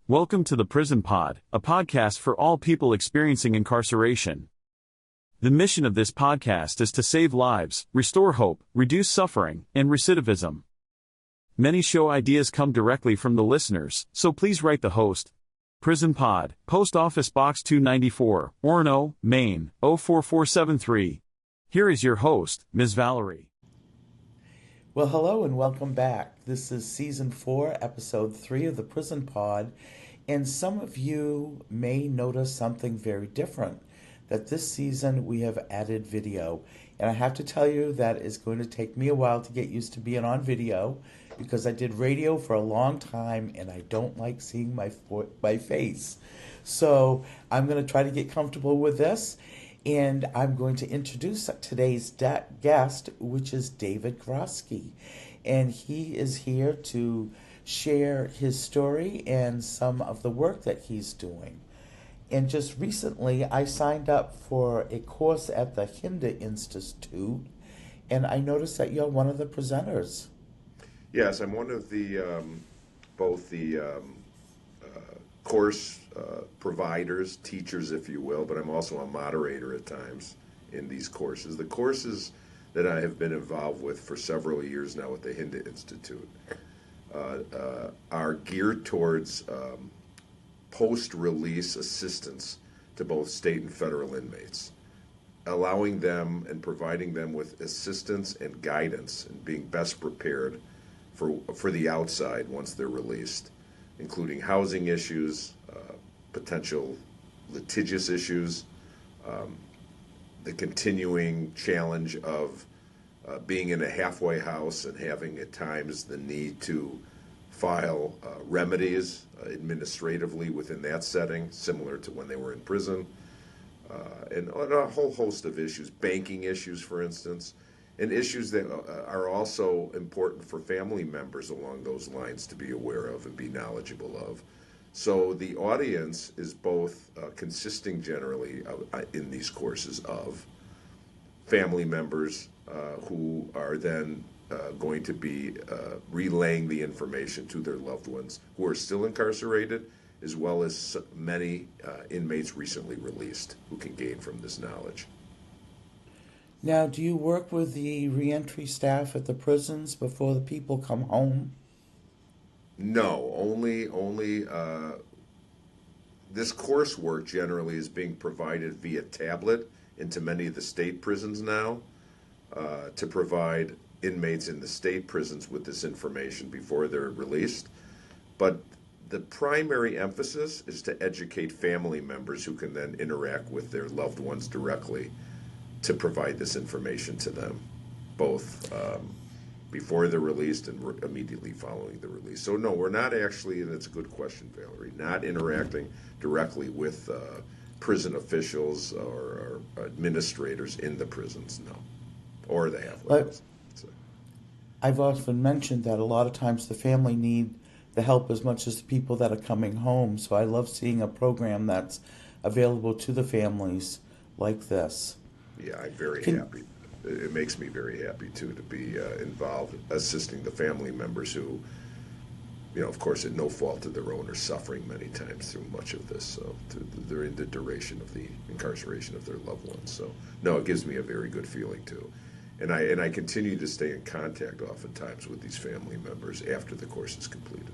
Welcome to the Prison Pod, a podcast for all people experiencing incarceration. The mission of this podcast is to save lives, restore hope, reduce suffering, and recidivism. Many show ideas come directly from the listeners, so please write the host. Prison Pod, Post Office Box 294, Orono, Maine, 04473. Here is your host, Ms. Valerie. Well, hello and welcome back. This is Season 4, Episode 3 of the Prison Pod, and some of you may notice something very different, that this season we have added video. And I have to tell you that it's going to take me a while to get used to being on video, because I did radio for a long time and I don't like seeing my face. So I'm going to try to get comfortable with this. And I'm going to introduce today's guest, which is David Grosky. And he is here to share his story and some of the work that he's doing. And just recently, I signed up for a course at the Hinda Institute, and I noticed that you're one of the presenters. Yes, I'm one of the, both the course providers, teachers, if you will, but I'm also a moderator at times in these courses. The courses that I have been involved with for several years now at the Hinda Institute are geared towards post-release assistance to both state and federal inmates, allowing them and providing them with assistance and guidance and being best prepared for the outside once they're released, including housing issues, potential litigious issues, the continuing challenge of being in a halfway house and having at times the need to file remedies administratively within that setting, similar to when they were in prison, and a whole host of issues, banking issues, for instance, and issues that are also important for family members along those lines to be aware of and be knowledgeable of. So the audience is both consisting generally in these courses of family members who are then going to be relaying the information to their loved ones who are still incarcerated, as well as many inmates recently released who can gain from this knowledge. Now, do you work with the reentry staff at the prisons before the people come home? No, only this coursework generally is being provided via tablet into many of the state prisons now to provide inmates in the state prisons with this information before they're released. But the primary emphasis is to educate family members who can then interact with their loved ones directly to provide this information to them, both before they're released and immediately following the release. So no, we're not actually, and it's a good question, Valerie, not interacting directly with prison officials or administrators in the prisons, no, or the halfway house. So. I've often mentioned that a lot of times the family need the help as much as the people that are coming home, so I love seeing a program that's available to the families like this. Yeah, I'm very happy. It makes me very happy, too, to be involved, assisting the family members who, of course, at no fault of their own, are suffering many times through much of this. So they're in the duration of the incarceration of their loved ones. So, no, it gives me a very good feeling, too. And I continue to stay in contact oftentimes with these family members after the course is completed.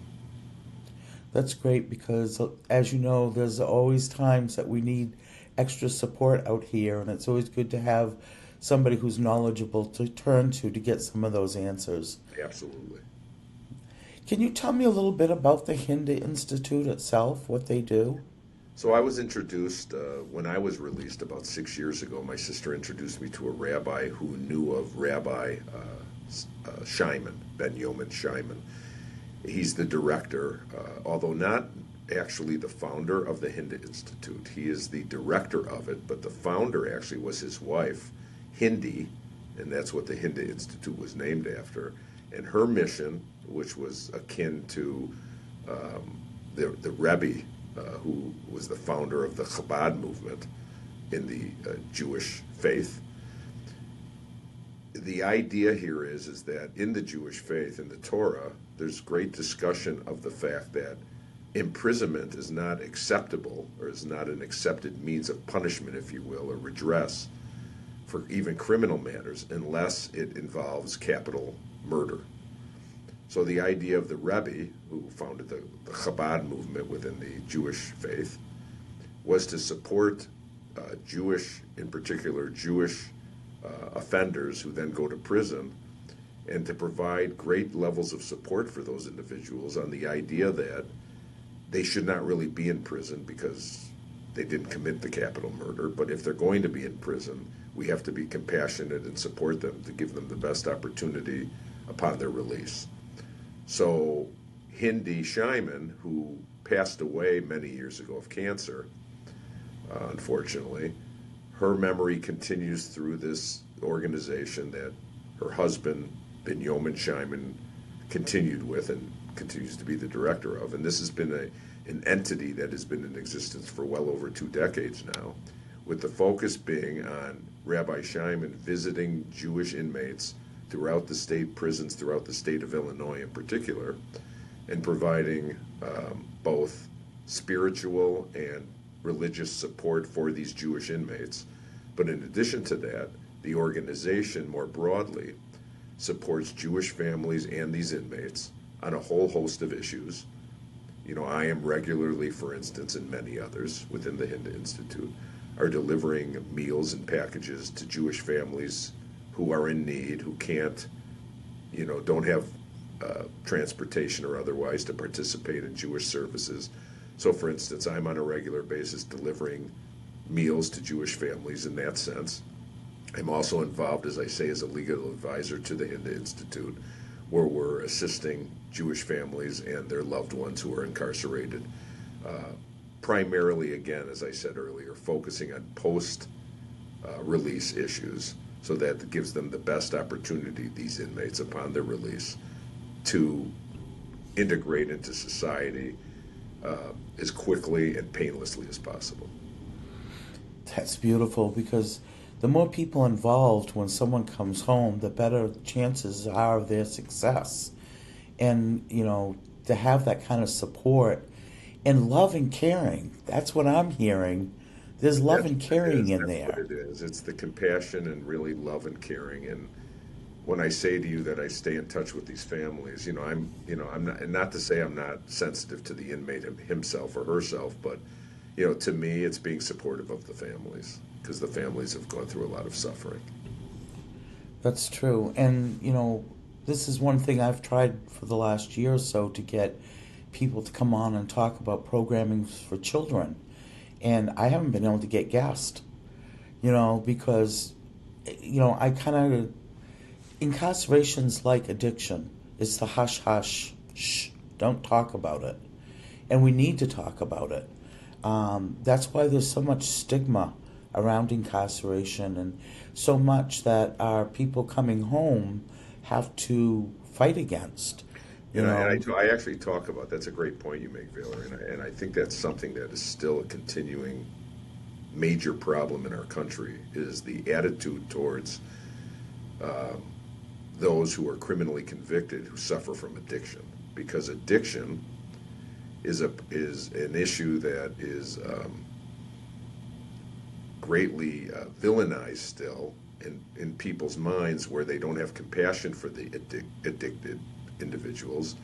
That's great because, as you know, there's always times that we need extra support out here, and it's always good to have somebody who's knowledgeable to turn to get some of those answers. Absolutely. Can you tell me a little bit about the Hinda Institute itself, what they do? So I was introduced, when I was released about 6 years ago, my sister introduced me to a rabbi who knew of Rabbi Scheiman, Ben Yoman Scheiman. He's the director, although not actually the founder of the Hinda Institute. He is the director of it, but the founder actually was his wife, Hindi, and that's what the Hinda Institute was named after. And her mission, which was akin to the Rebbe, who was the founder of the Chabad movement in the Jewish faith. The idea here is that in the Jewish faith, in the Torah, there's great discussion of the fact that imprisonment is not acceptable, or is not an accepted means of punishment, if you will, or redress for even criminal matters, unless it involves capital murder. So the idea of the Rebbe, who founded the Chabad movement within the Jewish faith, was to support Jewish, in particular Jewish offenders who then go to prison, and to provide great levels of support for those individuals on the idea that they should not really be in prison because they didn't commit the capital murder, but if they're going to be in prison, we have to be compassionate and support them to give them the best opportunity upon their release. So Hinda Shaiman, who passed away many years ago of cancer, unfortunately, her memory continues through this organization that her husband, Binyamin Shaiman, continued with and continues to be the director of. And this has been an entity that has been in existence for well over 2 decades now, with the focus being on Rabbi Shaiman visiting Jewish inmates throughout the state prisons, throughout the state of Illinois in particular, and providing both spiritual and religious support for these Jewish inmates. But in addition to that, the organization more broadly supports Jewish families and these inmates on a whole host of issues. You know, I am regularly, for instance, and many others within the Hinda Institute, are delivering meals and packages to Jewish families who are in need, who can't, don't have transportation or otherwise to participate in Jewish services. So, for instance, I'm on a regular basis delivering meals to Jewish families in that sense. I'm also involved, as I say, as a legal advisor to the Hinda Institute, where we're assisting Jewish families and their loved ones who are incarcerated. Primarily, again, as I said earlier, focusing on post-release issues, so that it gives them the best opportunity, these inmates, upon their release, to integrate into society as quickly and painlessly as possible. That's beautiful, because the more people involved when someone comes home, the better chances are of their success. And, to have that kind of support and love and caring, that's what I'm hearing. There's love and caring in there. That's what it is. It's the compassion and really love and caring. And when I say to you that I stay in touch with these families, I'm not to say I'm not sensitive to the inmate himself or herself, but, to me, it's being supportive of the families, because the families have gone through a lot of suffering. That's true. And, this is one thing I've tried for the last year or so, to get people to come on and talk about programming for children. And I haven't been able to get guests, because, I kind of, incarceration's like addiction. It's the hush, hush, shh, don't talk about it. And we need to talk about it. That's why there's so much stigma around incarceration, and so much that our people coming home have to fight against. And I actually talk about, that's a great point you make, Valer, and I think that's something that is still a continuing major problem in our country, is the attitude towards those who are criminally convicted who suffer from addiction, because addiction is an issue that is greatly villainized still in people's minds, where they don't have compassion for the addicted individuals.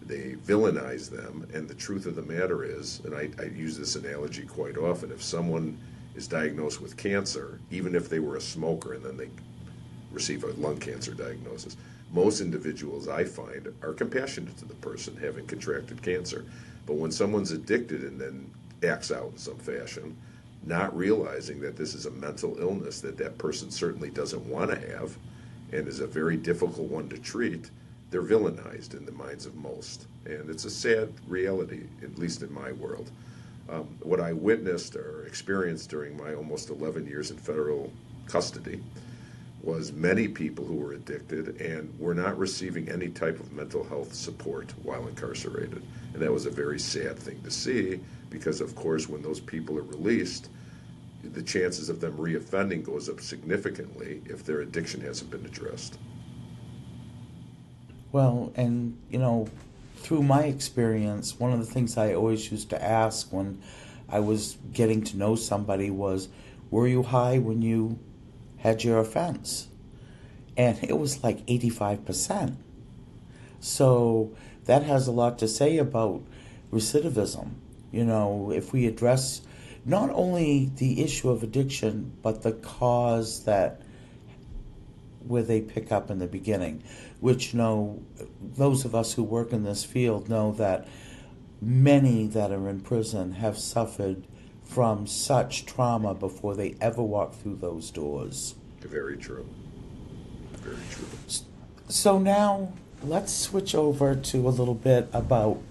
They villainize them, and the truth of the matter is, and I use this analogy quite often, if someone is diagnosed with cancer, even if they were a smoker and then they receive a lung cancer diagnosis, most individuals, I find, are compassionate to the person having contracted cancer. But when someone's addicted and then acts out in some fashion, not realizing that this is a mental illness that that person certainly doesn't want to have, and is a very difficult one to treat, they're villainized in the minds of most. And it's a sad reality, at least in my world. What I witnessed or experienced during my almost 11 years in federal custody was many people who were addicted and were not receiving any type of mental health support while incarcerated. And that was a very sad thing to see, because, of course, when those people are released, the chances of them reoffending goes up significantly if their addiction hasn't been addressed. Well, and, through my experience, one of the things I always used to ask when I was getting to know somebody was, were you high when you had your offense? And it was like 85%. So that has a lot to say about recidivism. You know, if we address not only the issue of addiction, but the cause that where they pick up in the beginning, which, you know, those of us who work in this field know that many that are in prison have suffered from such trauma before they ever walk through those doors. Very true. Very true. So now let's switch over to a little bit about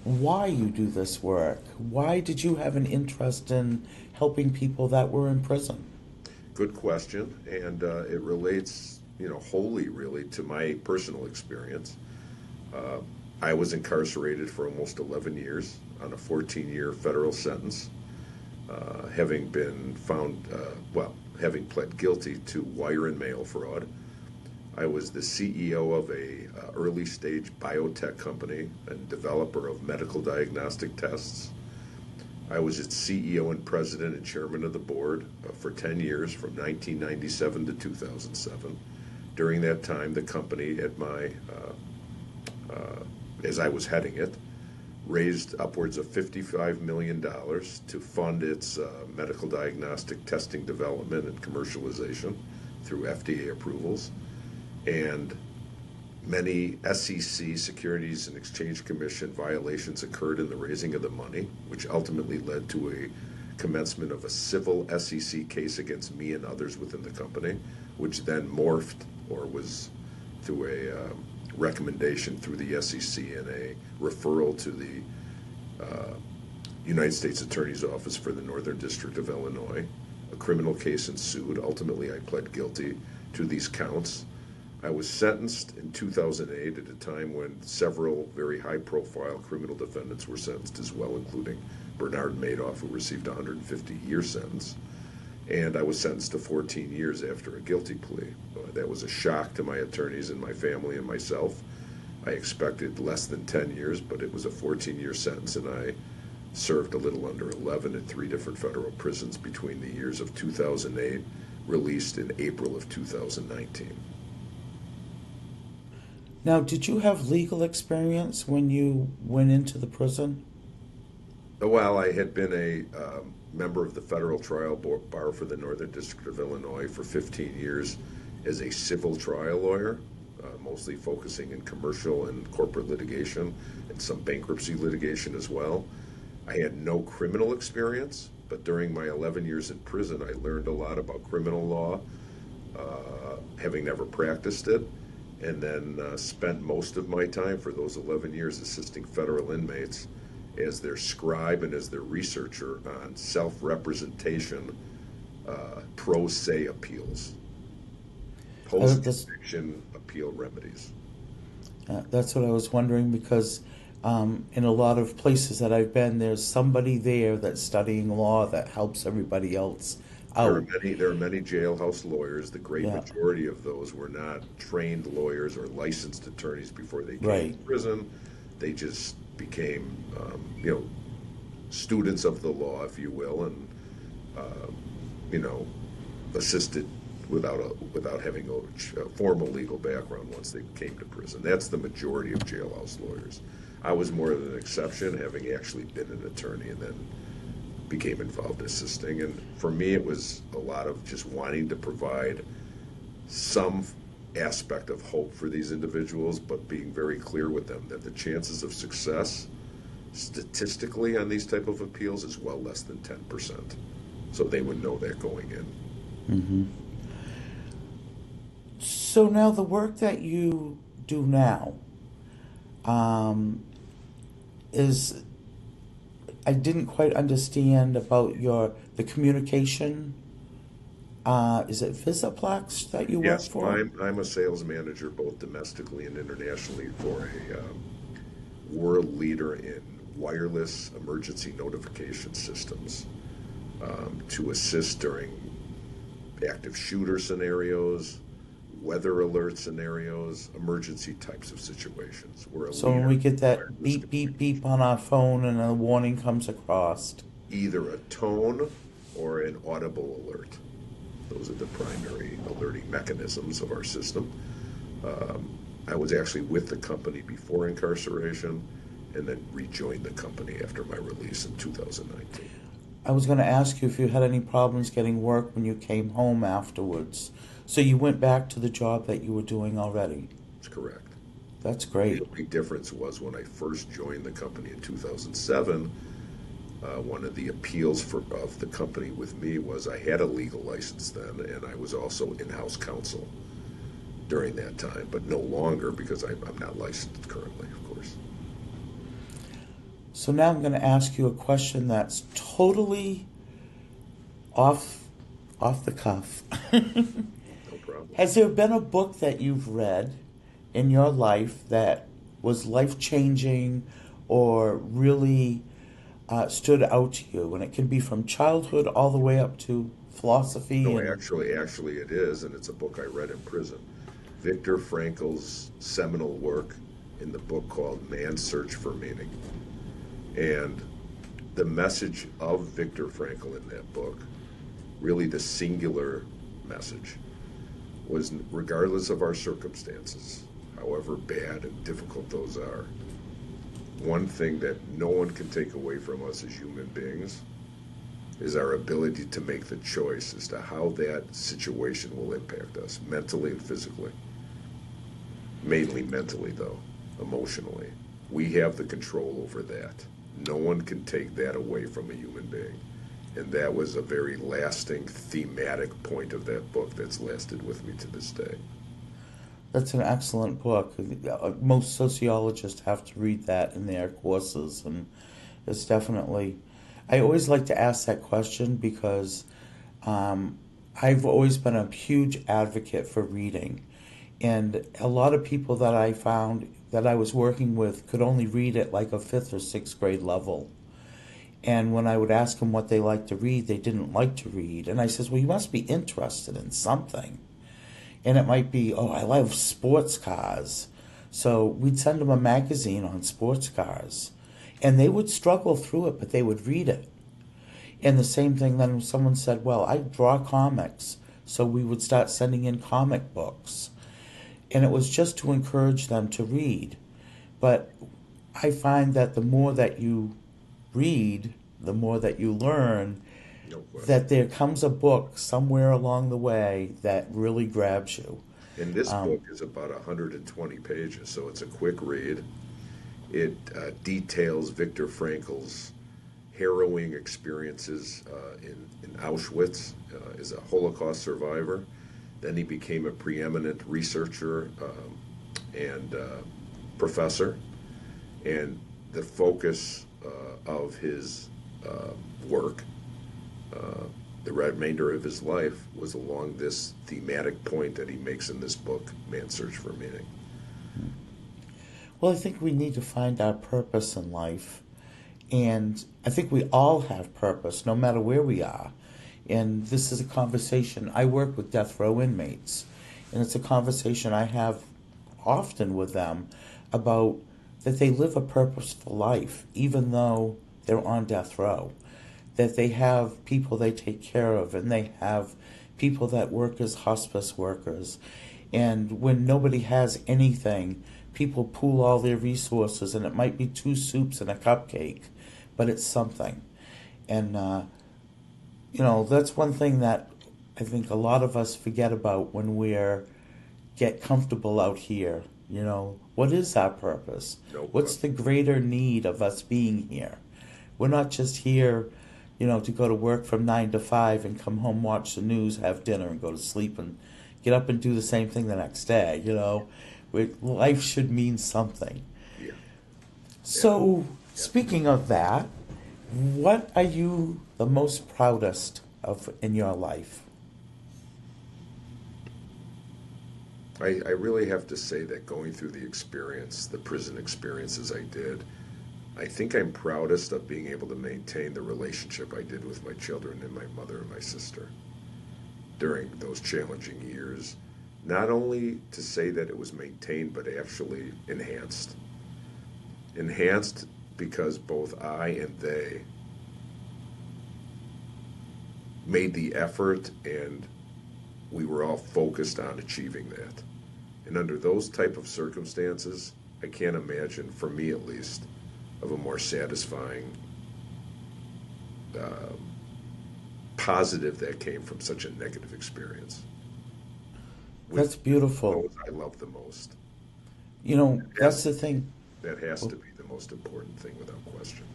why you do this work. Why did you have an interest in helping people that were in prison? Good question, and it relates, wholly really to my personal experience. I was incarcerated for almost 11 years on a 14-year federal sentence, having been found, having pled guilty to wire and mail fraud. I was the CEO of a early-stage biotech company and developer of medical diagnostic tests. I was its CEO and president and chairman of the board for 10 years, from 1997 to 2007. During that time, the company, as I was heading it, raised upwards of $55 million to fund its medical diagnostic testing development and commercialization through FDA approvals. And many SEC, Securities and Exchange Commission, violations occurred in the raising of the money, which ultimately led to a commencement of a civil SEC case against me and others within the company, which then morphed, or was through a recommendation through the SEC and a referral to the United States Attorney's Office for the Northern District of Illinois. A criminal case ensued. Ultimately, I pled guilty to these counts. I was sentenced in 2008 at a time when several very high-profile criminal defendants were sentenced as well, including Bernard Madoff, who received a 150-year sentence. And I was sentenced to 14 years after a guilty plea. That was a shock to my attorneys and my family and myself. I expected less than 10 years, but it was a 14-year sentence, and I served a little under 11 at 3 different federal prisons between the years of 2008, released in April of 2019. Now, did you have legal experience when you went into the prison? Well, I had been a member of the federal trial bar for the Northern District of Illinois for 15 years as a civil trial lawyer, mostly focusing in commercial and corporate litigation and some bankruptcy litigation as well. I had no criminal experience, but during my 11 years in prison, I learned a lot about criminal law, having never practiced it, and then spent most of my time for those 11 years assisting federal inmates as their scribe and as their researcher on self-representation pro se appeals, post-conviction appeal remedies. That's what I was wondering, because in a lot of places that I've been, there's somebody there that's studying law that helps everybody else out. There are many jailhouse lawyers. The great majority of those were not trained lawyers or licensed attorneys before they came to prison. They just became, students of the law, if you will, and assisted without having a formal legal background once they came to prison. That's the majority of jailhouse lawyers. I was more of an exception, having actually been an attorney and then became involved assisting. And for me, it was a lot of just wanting to provide some aspect of hope for these individuals, but being very clear with them that the chances of success statistically on these type of appeals is well less than 10%. So they would know that going in. Mm-hmm. So now the work that you do now is, I didn't quite understand about the communication. Is it Visiplex that you work for? Yes, I'm a sales manager both domestically and internationally for a world leader in wireless emergency notification systems to assist during active shooter scenarios, weather alert scenarios, emergency types of situations. We're a So when leader we get in wireless that beep, beep, communication. beep on our phone and a warning comes across. Either a tone or an audible alert. Those are the primary alerting mechanisms of our system. I was actually with the company before incarceration and then rejoined the company after my release in 2019. I was going to ask you if you had any problems getting work when you came home afterwards. So you went back to the job that you were doing already. That's correct. That's The great. only difference was when I first joined the company in 2007, one of the appeals of the company with me was I had a legal license then, and I was also in-house counsel during that time, but no longer because I'm not licensed currently, of course. So now I'm going to ask you a question that's totally off the cuff. No problem. Has there been a book that you've read in your life that was life-changing or really stood out to you? And it can be from childhood all the way up to philosophy. No, And actually it is, and it's a book I read in prison. Viktor Frankl's seminal work in the book called Man's Search for Meaning. And the message of Viktor Frankl in that book, really the singular message, was regardless of our circumstances, however bad and difficult those are, one thing that no one can take away from us as human beings is our ability to make the choice as to how that situation will impact us, mentally and physically. Mainly mentally, though, emotionally. We have the control over that. No one can take that away from a human being. And that was a very lasting thematic point of that book that's lasted with me to this day. that's an excellent book. Most sociologists have to read that in their courses, and it's definitely... I always like to ask that question because I've always been a huge advocate for reading. And a lot of people that I found that I was working with could only read at like a 5th or 6th grade level. And when I would ask them what they liked to read, they didn't like to read. And I says, well, you must be interested in something. And it might be, oh, I love sports cars. So we'd send them a magazine on sports cars. And they would struggle through it, but they would read it. And the same thing then someone said, well, I draw comics. So we would start sending in comic books. And it was just to encourage them to read. But I find that the more that you read, the more that you learn, No question. that there comes a book somewhere along the way that really grabs you. And this book is about 120 pages, so it's a quick read. It details Viktor Frankl's harrowing experiences in Auschwitz as a Holocaust survivor. Then he became a preeminent researcher and professor. And the focus of his work, the remainder of his life, was along this thematic point that he makes in this book, Man's Search for Meaning. Well, I think we need to find our purpose in life. And I think we all have purpose, no matter where we are. And this is a conversation. I work with death row inmates, and it's a conversation I have often with them about that they live a purposeful life, even though they're on death row. That they have people they take care of, and they have people that work as hospice workers. And when nobody has anything, people pool all their resources, and it might be 2 soups and a cupcake, but it's something. And that's one thing that I think a lot of us forget about when get comfortable out here. What is our purpose? What's the greater need of us being here? We're not just here, to go to work from 9 to 5 and come home, watch the news, have dinner, and go to sleep, and get up and do the same thing the next day. Life should mean something. Yeah. So, speaking of that, what are you the most proudest of in your life? I really have to say that going through the prison experiences I did, I think I'm proudest of being able to maintain the relationship I did with my children and my mother and my sister during those challenging years, not only to say that it was maintained, but actually enhanced. Enhanced because both I and they made the effort, and we were all focused on achieving that. And under those type of circumstances, I can't imagine, for me at least, of a more satisfying positive that came from such a negative experience. That's beautiful. Those I love the most. You know, that's the thing. That has to be the most important thing without question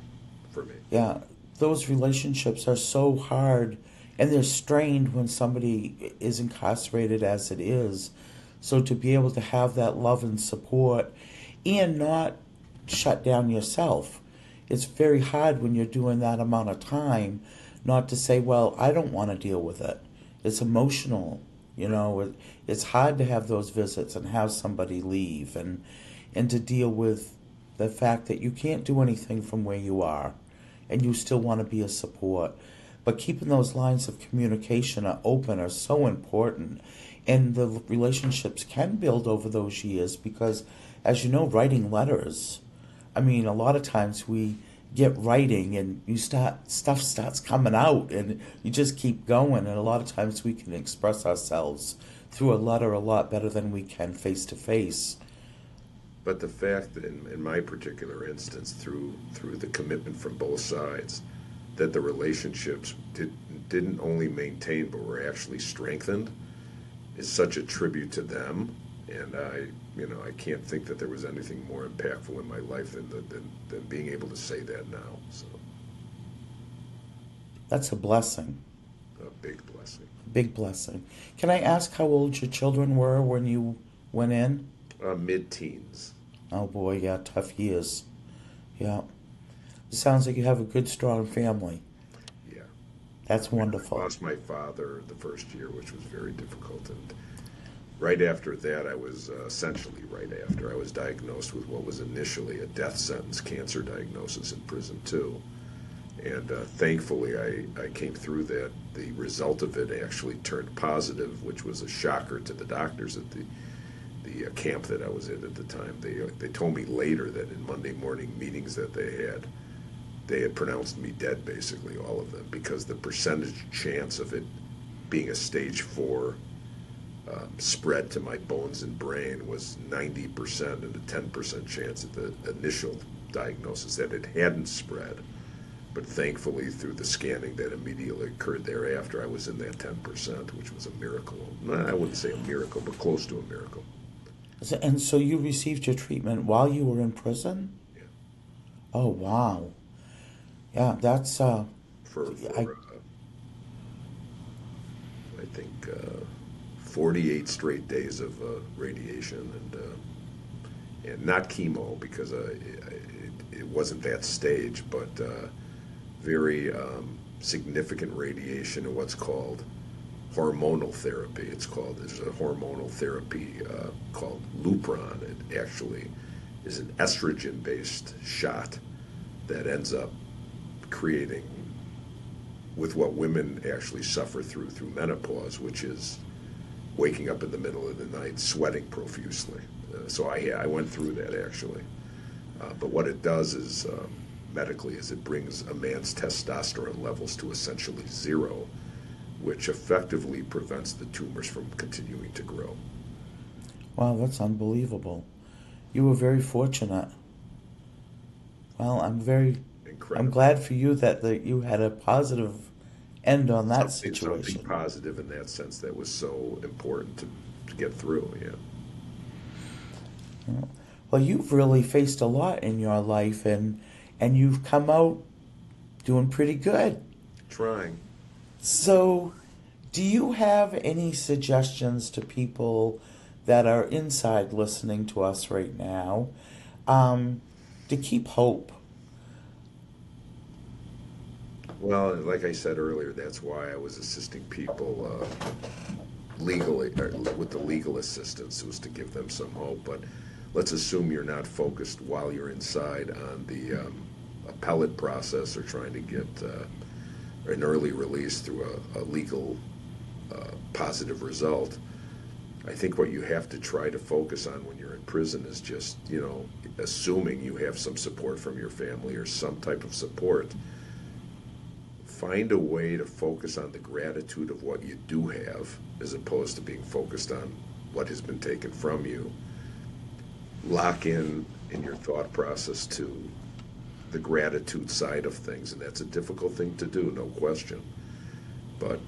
for me. Yeah, those relationships are so hard, and they're strained when somebody is incarcerated as it is. So to be able to have that love and support and not shut down yourself. It's very hard when you're doing that amount of time not to say, well, I don't want to deal with it. It's emotional, you know. It's hard to have those visits and have somebody leave, and to deal with the fact that you can't do anything from where you are and you still want to be a support. But keeping those lines of communication open are so important, and the relationships can build over those years because, as you know, writing letters, I mean, a lot of times we get writing and stuff starts coming out and you just keep going, and a lot of times we can express ourselves through a letter a lot better than we can face to face. But the fact that in my particular instance, through the commitment from both sides, that the relationships didn't only maintain but were actually strengthened is such a tribute to them. And I can't think that there was anything more impactful in my life than being able to say that now. So that's a blessing. A big blessing. Big blessing. Can I ask how old your children were when you went in? Mid-teens. Oh boy, yeah, tough years. Yeah. It sounds like you have a good, strong family. Yeah. That's wonderful. I lost my father the first year, which was very difficult, and right after that, I was I was diagnosed with what was initially a death sentence cancer diagnosis in prison too. And thankfully, I came through that. The result of it actually turned positive, which was a shocker to the doctors at the camp that I was in at the time. They told me later that in Monday morning meetings that they had pronounced me dead, basically, all of them, because the percentage chance of it being a stage 4 spread to my bones and brain was 90% and a 10% chance at the initial diagnosis that it hadn't spread. But thankfully, through the scanning that immediately occurred thereafter, I was in that 10%, which was a miracle. I wouldn't say a miracle, but close to a miracle. And so you received your treatment while you were in prison? Yeah. Oh, wow. Yeah, that's... I think 48 straight days of radiation, and not chemo, because it wasn't that stage, but very significant radiation and what's called hormonal therapy. There's a hormonal therapy called Lupron. It actually is an estrogen-based shot that ends up creating with what women actually suffer through menopause, which is waking up in the middle of the night sweating profusely. So I went through that actually. But what it does is, medically, is it brings a man's testosterone levels to essentially zero, which effectively prevents the tumors from continuing to grow. Wow, that's unbelievable. You were very fortunate. Well, I'm glad for you that you had a positive end on that situation. Something positive in that sense that was so important to get through, yeah. Well, you've really faced a lot in your life, and you've come out doing pretty good. Trying. So, do you have any suggestions to people that are inside listening to us right now to keep hope? Well, like I said earlier, that's why I was assisting people legally, with the legal assistance, was to give them some hope. But let's assume you're not focused while you're inside on the appellate process or trying to get an early release through a legal positive result. I think what you have to try to focus on when you're in prison is just, assuming you have some support from your family or some type of support, find a way to focus on the gratitude of what you do have as opposed to being focused on what has been taken from you. Lock in your thought process to the gratitude side of things, and that's a difficult thing to do, no question. But,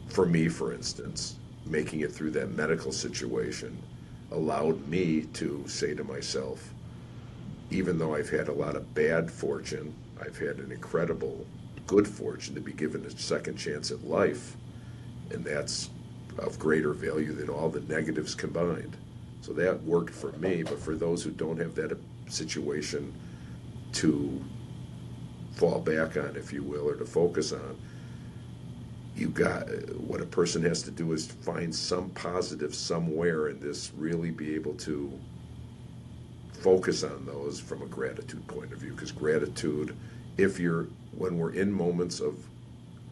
for me, for instance, making it through that medical situation allowed me to say to myself, even though I've had a lot of bad fortune, I've had an incredible good fortune to be given a second chance at life, and that's of greater value than all the negatives combined. So that worked for me, but for those who don't have that situation to fall back on, if you will, or to focus on, what a person has to do is find some positive somewhere in this, really be able to focus on those from a gratitude point of view. Because gratitude, when we're in moments of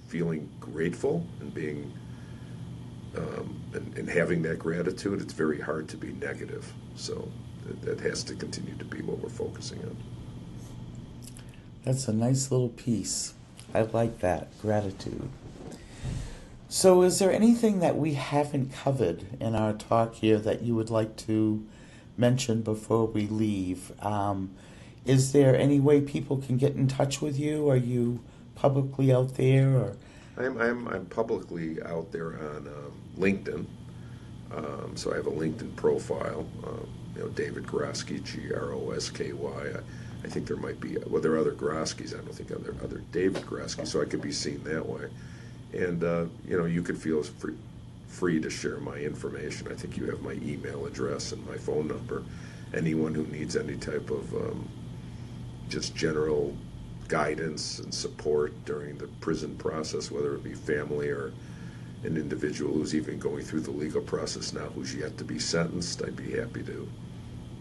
feeling grateful and being and having that gratitude, it's very hard to be negative. So that has to continue to be what we're focusing on. That's a nice little piece. I like that, gratitude. So is there anything that we haven't covered in our talk here that you would like to mention before we leave? Is there any way people can get in touch with you? Are you publicly out there? Or? I'm publicly out there on LinkedIn. So I have a LinkedIn profile, David Grosky, Grosky. I think there might be, there are other Groskys. I don't think there are other David Grosky, so I could be seen that way. And, you could feel free to share my information. I think you have my email address and my phone number. Anyone who needs any type of just general guidance and support during the prison process, whether it be family or an individual who's even going through the legal process now who's yet to be sentenced, I'd be happy to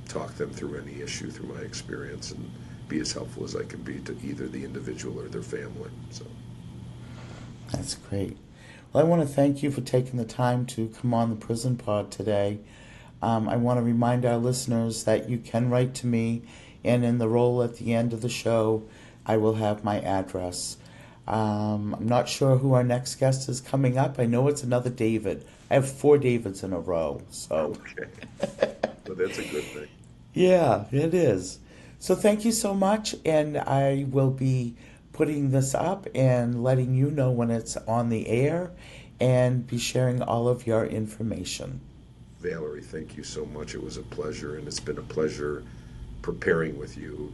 talk them through any issue through my experience and be as helpful as I can be to either the individual or their family. So. That's great. Well, I want to thank you for taking the time to come on the Prison Pod today. I want to remind our listeners that you can write to me, and in the roll at the end of the show, I will have my address. I'm not sure who our next guest is coming up. I know it's another David. I have 4 Davids in a row. So. Okay. Well, that's a good thing. Yeah, it is. So thank you so much, and I will be putting this up and letting you know when it's on the air and be sharing all of your information. Valerie, thank you so much. It was a pleasure, and it's been a pleasure preparing with you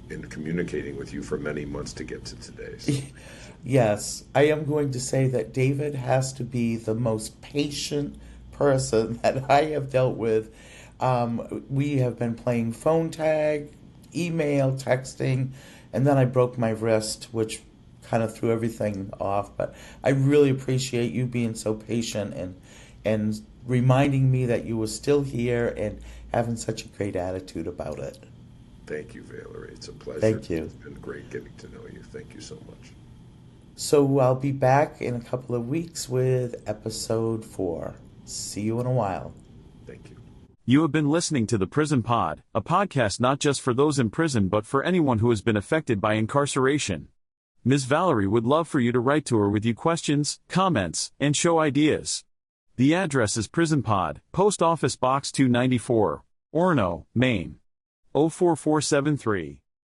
and communicating with you for many months to get to today. So. Yes, I am going to say that David has to be the most patient person that I have dealt with. We have been playing phone tag, email, texting, and then I broke my wrist, which kind of threw everything off. But I really appreciate you being so patient and reminding me that you were still here and having such a great attitude about it. Thank you, Valerie. It's a pleasure. Thank you. It's been great getting to know you. Thank you so much. So I'll be back in a couple of weeks with episode 4. See you in a while. Thank you. You have been listening to The Prison Pod, a podcast not just for those in prison but for anyone who has been affected by incarceration. Ms. Valerie would love for you to write to her with your questions, comments, and show ideas. The address is Prison Pod, Post Office Box 294, Orono, Maine. 04473.